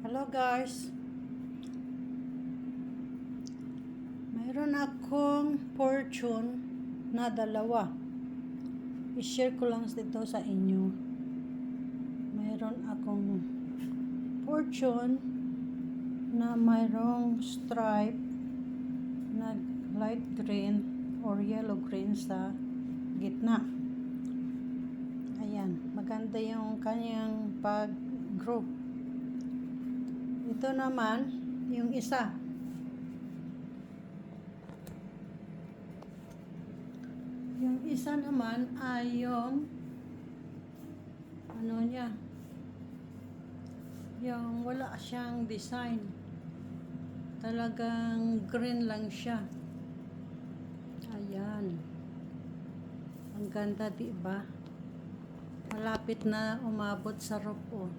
Hello guys, mayroon akong fortune na dalawa. I-share ko lang dito sa inyo. Mayroon akong fortune na mayroong stripe na light green or yellow green sa gitna. Ayan, maganda yung kanyang pag-group. Ito naman, yung isa. Yung isa naman ay yung ano niya, yung wala siyang design. Talagang green lang siya. Ayan. Ang ganda, diba? Malapit na umabot sa roof, oh.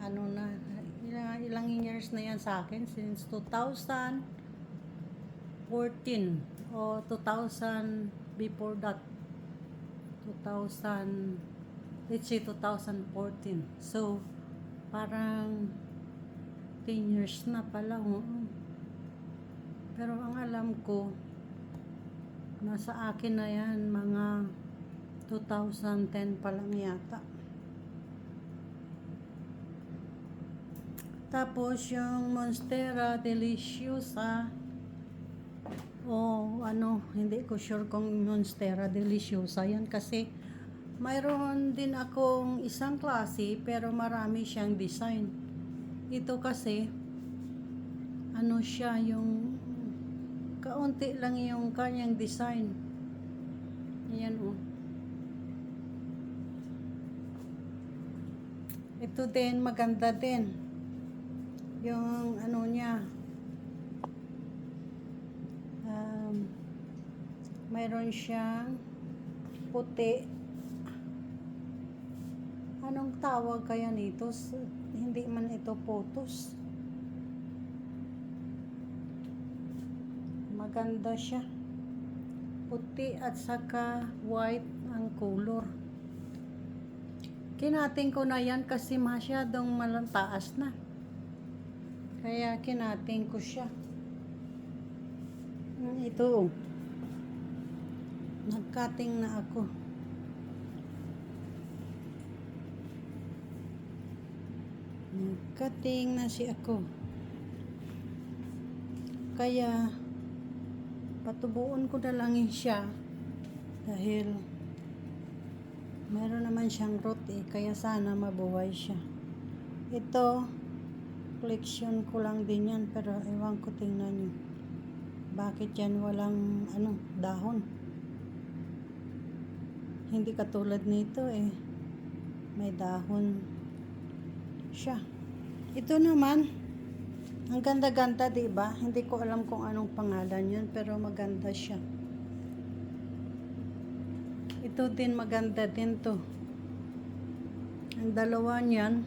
Ano na, ilang years na yan sa akin, since 2014 o 2000 before that, 2000, let's say 2014. So parang 10 years na pala, pero ang alam ko nasa akin na yan mga 2010 pa lang yata. Tapos yung Monstera Deliciosa, hindi ko sure kung Monstera Deliciosa yan kasi mayroon din akong isang klase pero marami siyang design. Ito kasi ano siya, yung kaunti lang yung kanyang design. Ayan, oh. Ito din maganda din. Yung ano niya, mayroon siyang puti. Anong tawag kaya nito? Hindi man ito photos. Maganda siya. Puti at saka white ang color. Kinating ko na yan kasi masyadong malantaas na. Kaya kinating ko siya. Ito. Nagkating na ako. Nagkating na si ako. Kaya patubuon ko na lang siya dahil mayroon naman siyang root kaya sana mabuhay siya. Ito collection ko lang din yan pero ewan ko, tingnan nyo bakit yan walang dahon. Hindi katulad nito may dahon siya. Ito naman ang ganda-ganda, diba? Hindi ko alam kung anong pangalan yun pero maganda siya. Ito din maganda din to. Ang dalawa niyan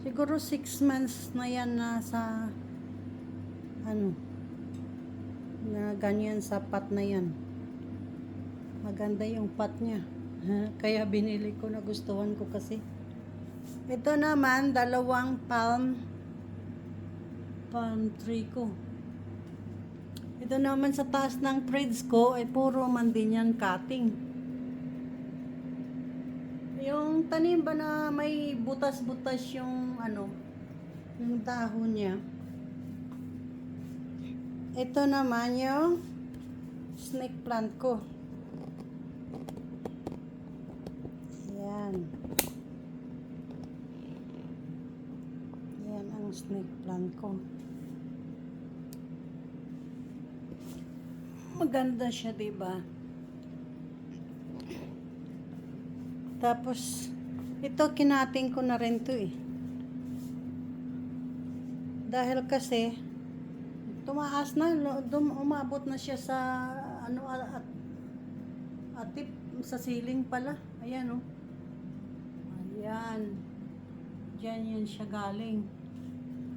siguro 6 months na yan na sa na ganyan sa pot na yan. Maganda yung pot niya. Kaya binili ko, nagustuhan ko kasi. Ito naman, dalawang palm tree ko. Ito naman sa taas ng fridge ko ay puro man din yan cutting. Yung tanim ba na may butas-butas yung yung dahon niya. Ito naman yung snake plant ko. Ayan. Ayan ang snake plant ko. Maganda siya, diba? Tapos, ito kinating ko na rin to Dahil kasi, tumaas na, umabot na siya sa, atip, sa ceiling pala. Ayan, oh. Ayan. Diyan yan siya galing.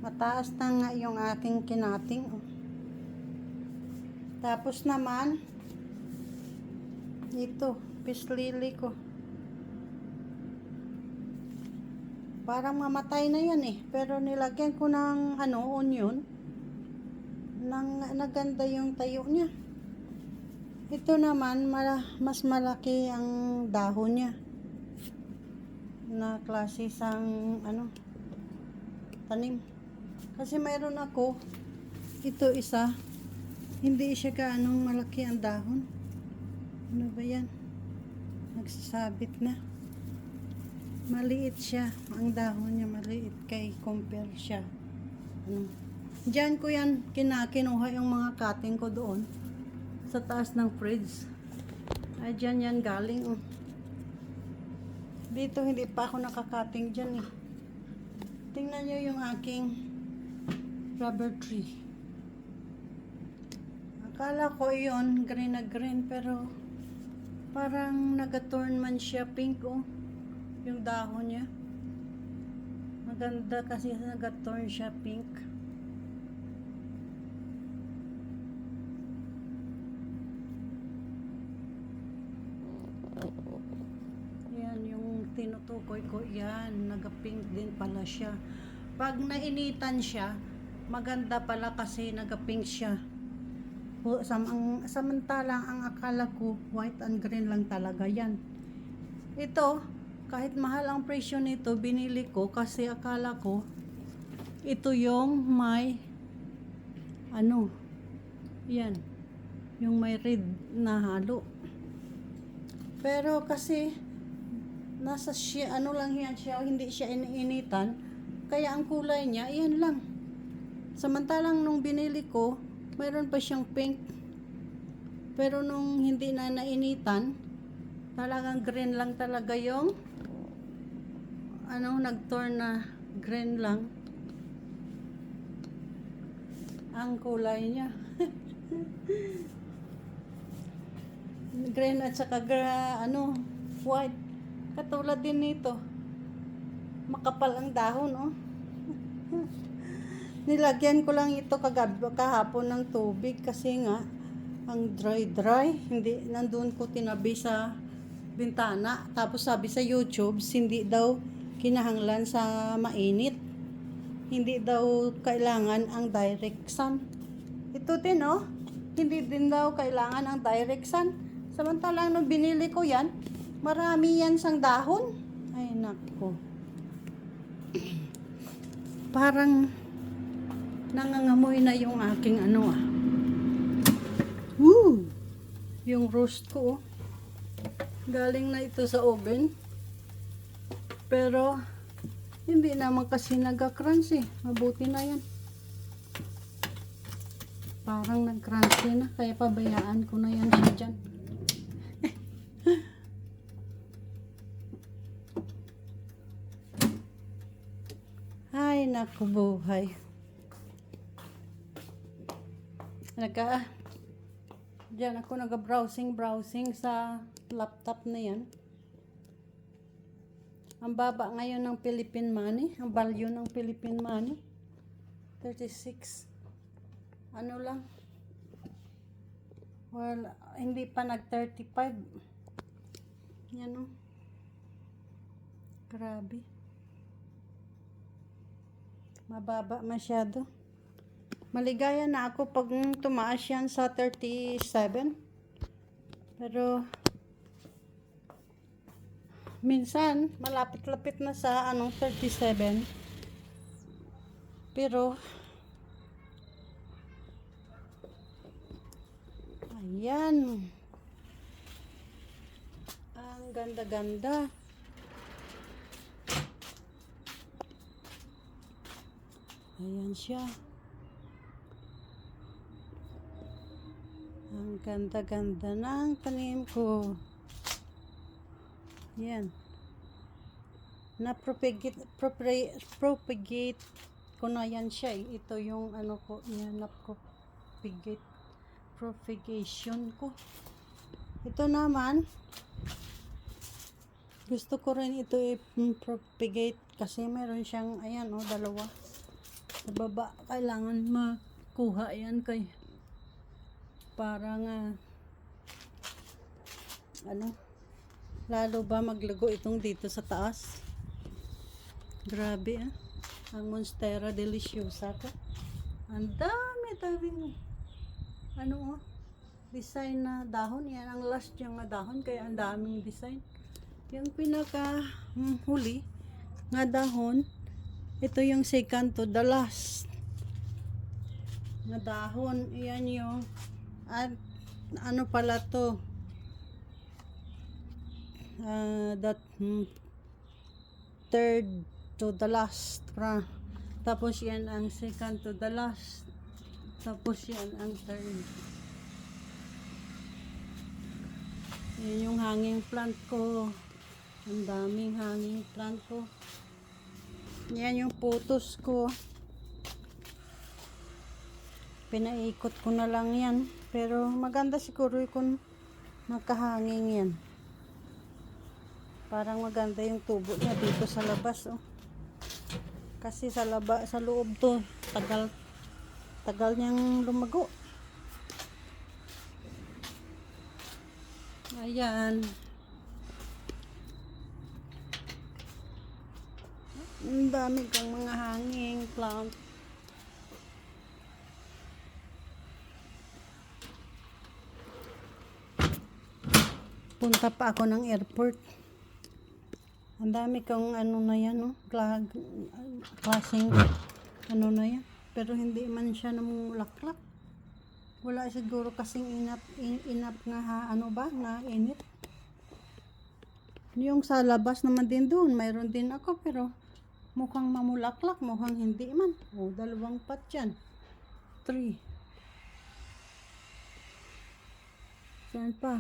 Mataas na nga yung aking kinating, oh. Tapos naman, ito, peace lily ko. Parang mamatay na yan eh. Pero nilagyan ko ng onion. Naganda yung tayo niya. Ito naman, mas malaki ang dahon niya. Na klase sang tanim. Kasi mayroon ako, ito isa, hindi siya gaanong malaki ang dahon. Ano ba yan? Nagsasabit na. Maliit siya. Ang dahon niya maliit kay compare siya. Diyan ko yan kinuha yung mga cutting ko doon sa taas ng fridge. Ay, diyan yan galing. Dito hindi pa ako nakakating dyan eh. Tingnan nyo yung aking rubber tree. Akala ko yun green na green, pero parang nagaturn man siya pink yung dahon niya. Maganda kasi nagaturn siya pink. Yan yung tinutukoy ko, yan naga-pink din pala siya. Pag nainitan siya, maganda pala kasi naga-pink siya. Samantalang ang akala ko white and green lang talaga yan. Ito, kahit mahal ang presyo nito, binili ko kasi akala ko ito yung may yan, yung may red na halo. Pero kasi nasa siya, lang yan siya, hindi siya iniinitan, kaya ang kulay niya iyan lang. Samantalang nung binili ko, mayroon pa siyang pink. Pero nung hindi na nainitan, talagang green lang talaga yung nag-turn na green lang ang kulay niya. Green at saka white. Katulad din nito. Makapal ang dahon, Nilagyan ko lang ito kahapon ng tubig kasi nga ang dry. Hindi, nandun ko tinabi sa bintana. Tapos sabi sa YouTube, hindi daw kinahanglan sa mainit. Hindi daw kailangan ang direct sun. Ito din, hindi din daw kailangan ang direct sun. Samantalang nung binili ko yan, marami yan sang dahon. Ay, nako. Parang nangangamoy na yung aking Woo! Yung roast ko, galing na ito sa oven. Pero hindi naman kasi nagka-crunchy. Mabuti na yan. Parang nag-crunchy na, kaya pabayaan ko na yan siya dyan. Ay, naku buhay. Diyan ako nag-browsing sa laptop na yan. Ang baba ngayon ng Philippine money, ang value ng Philippine money, 36. Lang. Well, hindi pa nag-35. Yan Grabe. Mababa masyado. Maligaya na ako pag tumaas yan sa 37. Pero minsan malapit-lapit na sa 37. Pero ayan. Ang ganda-ganda. Ayan siya. Ang ganda-ganda ng tanim ko. Yan. Na-propagate ko na yan siya. Ito yung ko, yan, propagation ko. Ito naman, gusto ko rin ito i-propagate kasi meron siyang, ayan dalawa. Sa baba, kailangan makuha yan kay parang lalo ba maglago itong dito sa taas. Grabe ah. Ang Monstera Deliciosa ko. Ang daming ano oh, design na dahon. Yan ang last yung dahon, kaya ang daming design. Yung pinaka huli nga dahon, ito yung second to the last nga dahon. Yan yung at ano pala to, that third to the last tapos yan ang second to the last, tapos yan ang third. Yan yung hanging plant ko, ang daming hanging plant ko. Yan yung photos ko, pinaikot ko na lang yan, pero maganda siguro kung nakahanging yan. Parang maganda yung tubo niya dito sa labas oh. Kasi sa loob to tagal niyang lumago. Ayan. Ang dami kong mga hanging plant. Punta pa ako ng airport. Ang dami kong ano na yan, no? Klaseng ano na yan. Pero hindi man siya namulaklak. Wala siguro kasing inap nga ano ba, na init. Yung sa labas naman din doon, mayroon din ako, pero mukhang mamulaklak, mukhang hindi man. O, 2 pot yan. 3. Saan pa?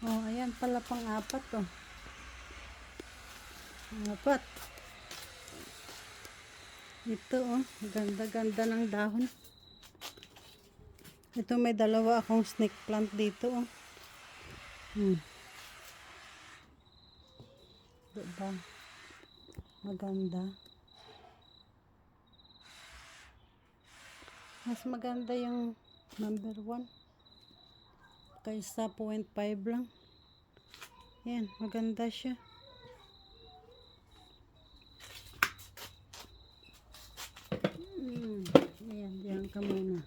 Oh, ayan pala pang 4 oh. 4. Ito oh, ganda-ganda ng dahon. Ito may 2 akong snake plant dito oh. Diba? Maganda. Mas maganda yung number 1 kaysa 0.5 lang. Yan, maganda siya. Ayan, diyan ka muna.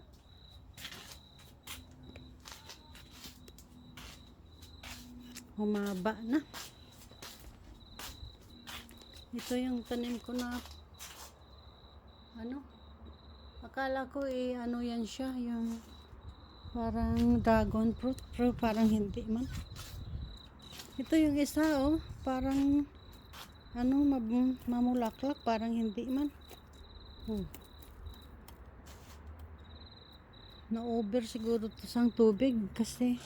Humaba na. Ito yung tanim ko na ano, akala ko ano yan siya, yung parang dragon fruit, pero parang hindi man. Ito yung isa oh, parang ano, mamulaklak, parang hindi man. Na-over siguro to sang tubig kasi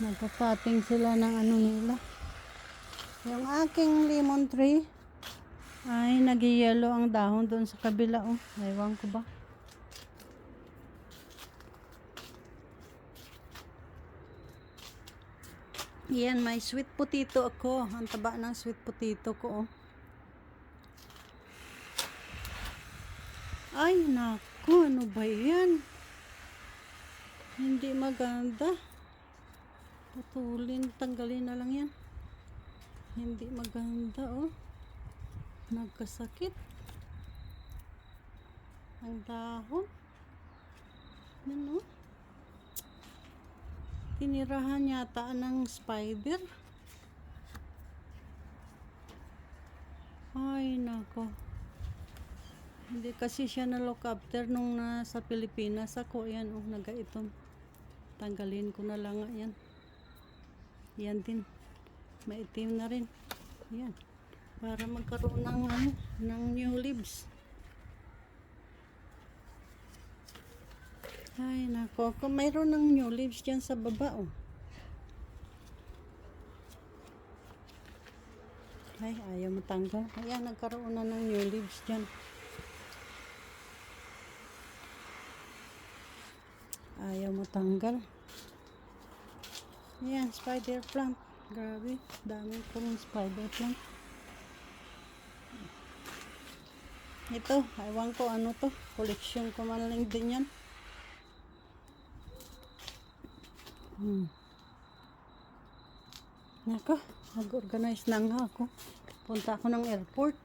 nagpapating sila ng ano nila. Yung aking lemon tree ay nag-yellow ang dahon doon sa kabila oh. Ewan ko ba. Yan, may sweet potato ako. Ang taba ng sweet potato ko oh. Ay naku, ano ba yan? Hindi maganda. Putulin, tanggalin na lang yan. Hindi maganda oh. Nagkasakit ang dahon. Yan oh. Tinirahan yata ng spider. Ay nako. Hindi kasi siya na-look after nung nasa Pilipinas ako. Yan oh, nagaitong. Tanggalin ko na lang yan. Yan din. Maitim na rin. Yan. Para magkaroon ng new leaves. Ay nako, kung mayroon ng new leaves dyan sa baba oh. Ay, ayaw matanggal. Ayan, nagkaroon na ng new leaves dyan. Ayaw matanggal. Ayan, spider plant. Grabe, dami kong spider plant. Ito, ewan ko ano to. Collection ko man lang din yan. Nako, nag-organize na nga ako. Punta ako ng airport.